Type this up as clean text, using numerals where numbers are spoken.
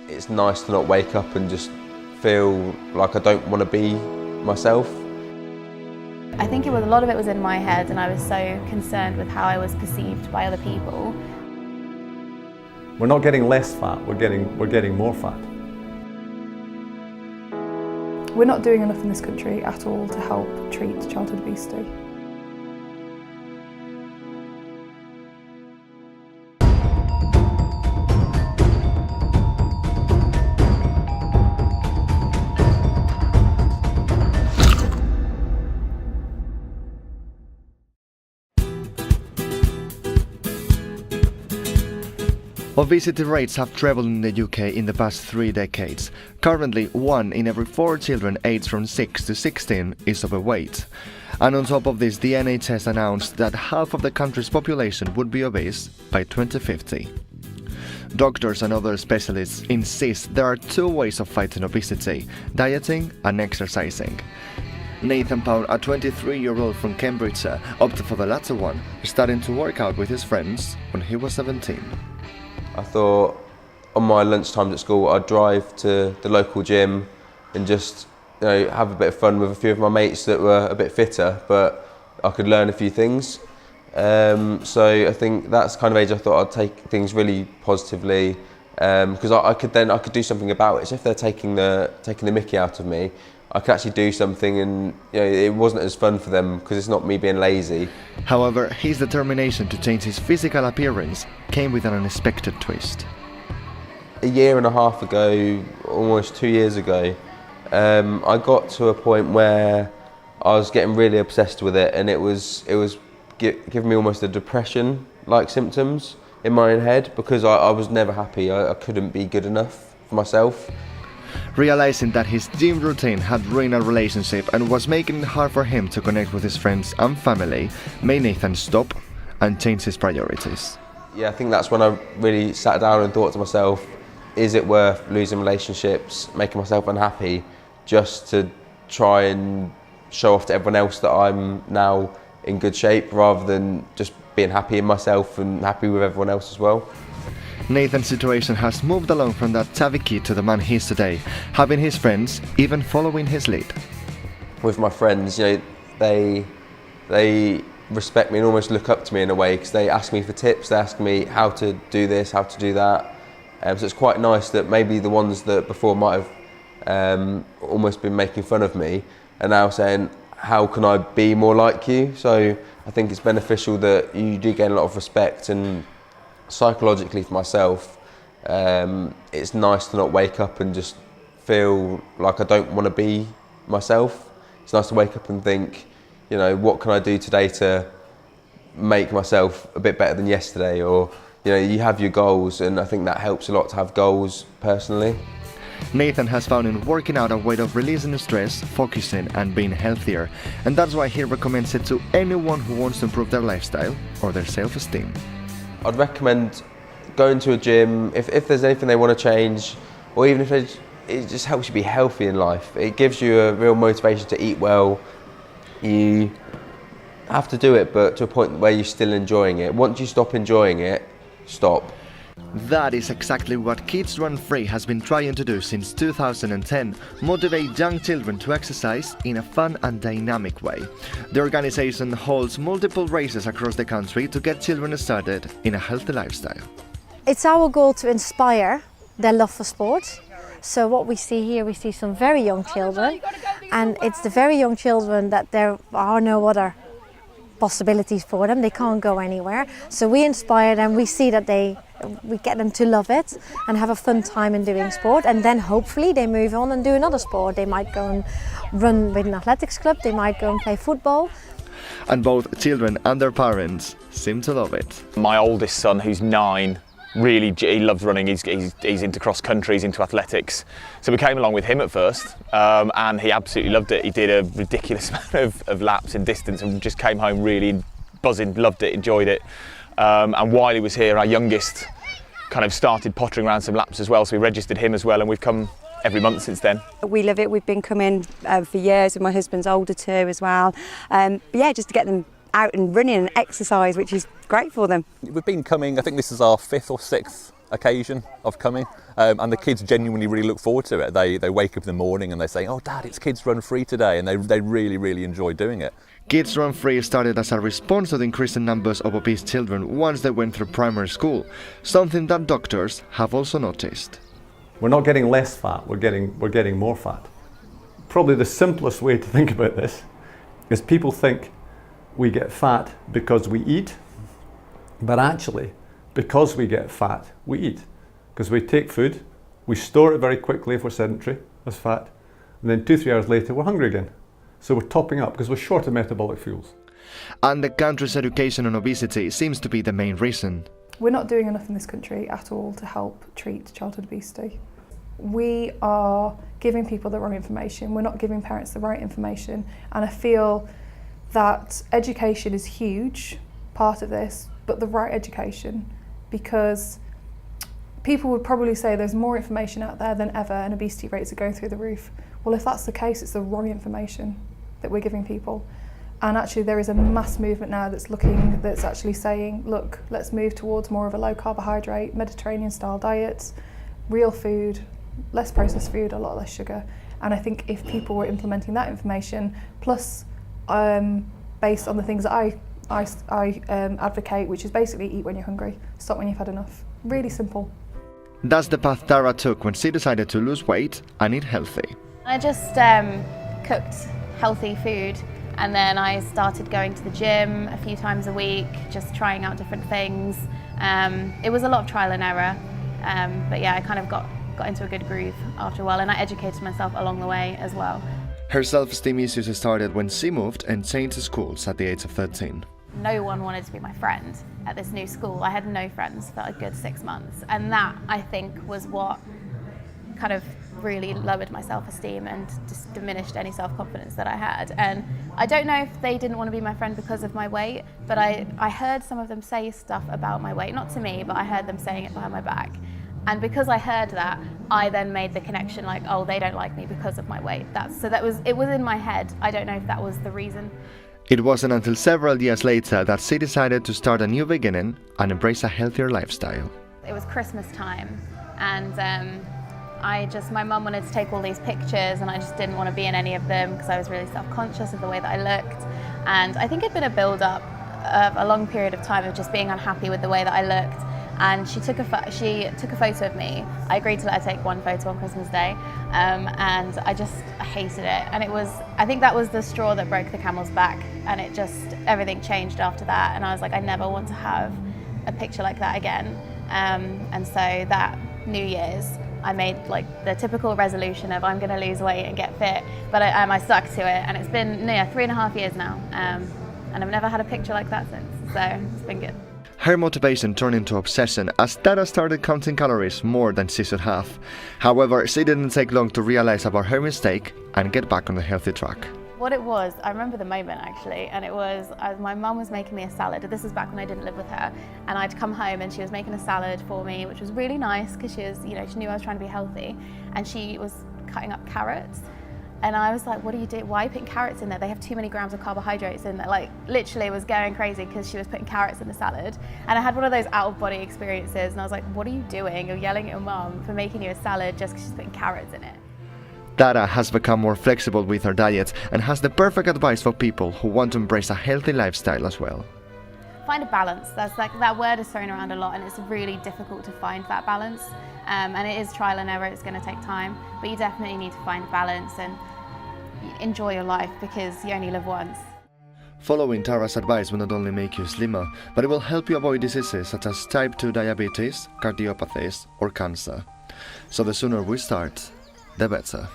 it's nice to not wake up and just feel like I don't want to be myself. I think a lot of it was in my head, and I was so concerned with how I was perceived by other people. We're not getting less fat, we're getting more fat. We're not doing enough in this country at all to help treat childhood obesity. Obesity rates have trebled in the UK in the past 3 decades. Currently, 1 in every 4 children aged from 6 to 16 is overweight. And on top of this, the NHS announced that half of the country's population would be obese by 2050. Doctors and other specialists insist there are 2 ways of fighting obesity: dieting and exercising. Nathan Pound, a 23-year-old from Cambridgeshire, opted for the latter one, starting to work out with his friends when he was 17. I thought on my lunchtimes at school I'd drive to the local gym and just have a bit of fun with a few of my mates that were a bit fitter, but I could learn a few things. So I think that's the kind of age I thought I'd take things really positively, because I could do something about it. So if they're taking the mickey out of me, I could actually do something, and it wasn't as fun for them because it's not me being lazy. However, his determination to change his physical appearance came with an unexpected twist. A year and a half ago, almost 2 years ago, I got to a point where I was getting really obsessed with it, and it was giving me almost a depression-like symptoms in my own head, because I was never happy. I couldn't be good enough for myself. Realizing that his gym routine had ruined a relationship and was making it hard for him to connect with his friends and family, made Nathan stop and change his priorities. Yeah, I think that's when I really sat down and thought to myself, is it worth losing relationships, making myself unhappy, just to try and show off to everyone else that I'm now in good shape, rather than just being happy in myself and happy with everyone else as well. Nathan's situation has moved along from that savvy kid to the man he is today, having his friends even following his lead. With my friends, they respect me and almost look up to me in a way, because they ask me for tips, they ask me how to do this, how to do that. So it's quite nice that maybe the ones that before might have almost been making fun of me are now saying, how can I be more like you? So I think it's beneficial that you do gain a lot of respect, and psychologically for myself, it's nice to not wake up and just feel like I don't want to be myself. It's nice to wake up and think, what can I do today to make myself a bit better than yesterday? Or, you have your goals, and I think that helps a lot to have goals personally. Nathan has found in working out a way of releasing stress, focusing and being healthier, and that's why he recommends it to anyone who wants to improve their lifestyle or their self-esteem. I'd recommend going to a gym if there's anything they want to change, or even if it just helps you be healthy in life. It gives you a real motivation to eat well. You have to do it, but to a point where you're still enjoying it. Once you stop enjoying it, stop. That is exactly what Kids Run Free has been trying to do since 2010, motivate young children to exercise in a fun and dynamic way. The organization holds multiple races across the country to get children started in a healthy lifestyle. It's our goal to inspire their love for sport. So what we see here, we see some very young children, and it's the very young children that there are no other possibilities for them. They can't go anywhere. So we inspire them, we see that we get them to love it and have a fun time in doing sport, and then hopefully they move on and do another sport. They might go and run with an athletics club, they might go and play football. And both children and their parents seem to love it. My oldest son, who's 9, really, he loves running. He's into cross country, he's into athletics. So we came along with him at first, and he absolutely loved it. He did a ridiculous amount of laps in distance and just came home really buzzing, loved it, enjoyed it. And while he was here, our youngest kind of started pottering around some laps as well, so we registered him as well, and we've come every month since then. We love it. We've been coming for years, and my husband's older too as well. But yeah, just to get them out and running and exercise, which is great for them. We've been coming, I think this is our 5th or 6th occasion of coming, and the kids genuinely really look forward to it. They wake up in the morning and they say, "Oh, Dad, it's Kids Run Free today," and they really enjoy doing it. Kids Run Free started as a response to the increasing numbers of obese children once they went through primary school, something that doctors have also noticed. We're not getting less fat, we're getting more fat. Probably the simplest way to think about this is people think we get fat because we eat, but actually, because we get fat, we eat. Because we take food, we store it very quickly if we're sedentary as fat, and then 2-3 hours later we're hungry again. So we're topping up because we're short of metabolic fuels. And the country's education on obesity seems to be the main reason. We're not doing enough in this country at all to help treat childhood obesity. We are giving people the wrong information, we're not giving parents the right information, and I feel that education is a huge part of this, but the right education, because people would probably say there's more information out there than ever and obesity rates are going through the roof. Well, if that's the case, it's the wrong information that we're giving people. And actually there is a mass movement now that's actually saying, look, let's move towards more of a low carbohydrate, Mediterranean style diet, real food, less processed food, a lot less sugar. And I think if people were implementing that information, plus based on the things that I advocate, which is basically eat when you're hungry, stop when you've had enough. Really simple. That's the path Tara took when she decided to lose weight and eat healthy. I just cooked healthy food, and then I started going to the gym a few times a week, just trying out different things. It was a lot of trial and error, but yeah, I kind of got into a good groove after a while, and I educated myself along the way as well. Her self-esteem issues started when she moved and changed schools at the age of 13. No one wanted to be my friend at this new school. I had no friends for a good 6 months, and that, I think, was what kind of really lowered my self-esteem and just diminished any self-confidence that I had. And I don't know if they didn't want to be my friend because of my weight, but I heard some of them say stuff about my weight, not to me, but I heard them saying it behind my back. And because I heard that, I then made the connection like, oh, they don't like me because of my weight. It was in my head. I don't know if that was the reason. It wasn't until several years later that she decided to start a new beginning and embrace a healthier lifestyle. It was Christmas time, and my mum wanted to take all these pictures, and I just didn't want to be in any of them because I was really self-conscious of the way that I looked. And I think it'd been a build-up of a long period of time of just being unhappy with the way that I looked. And she took a photo of me. I agreed to let her take one photo on Christmas Day, and I hated it. And I think that was the straw that broke the camel's back, and everything changed after that. And I was like, I never want to have a picture like that again. And so that New Year's, I made like the typical resolution of I'm going to lose weight and get fit, but I stuck to it, and it's been 3.5 years now, and I've never had a picture like that since, so it's been good. Her motivation turned into obsession as Tara started counting calories more than she should have. However, she didn't take long to realize about her mistake and get back on the healthy track. What it was, I remember the moment actually, and it was my mum was making me a salad. This was back when I didn't live with her, and I'd come home and she was making a salad for me, which was really nice because she knew I was trying to be healthy, and she was cutting up carrots. And I was like, what are you doing? Why are you putting carrots in there? They have too many grams of carbohydrates in there. Like, literally was going crazy because she was putting carrots in the salad. And I had one of those out-of-body experiences, and I was like, what are you doing? You're yelling at your mum for making you a salad just because she's putting carrots in it. Tara has become more flexible with her diet and has the perfect advice for people who want to embrace a healthy lifestyle as well. Find a balance. That word is thrown around a lot, and it's really difficult to find that balance. And it is trial and error, it's going to take time, but you definitely need to find a balance and enjoy your life because you only live once. Following Tara's advice will not only make you slimmer, but it will help you avoid diseases such as type 2 diabetes, cardiopathies or cancer. So the sooner we start, the better.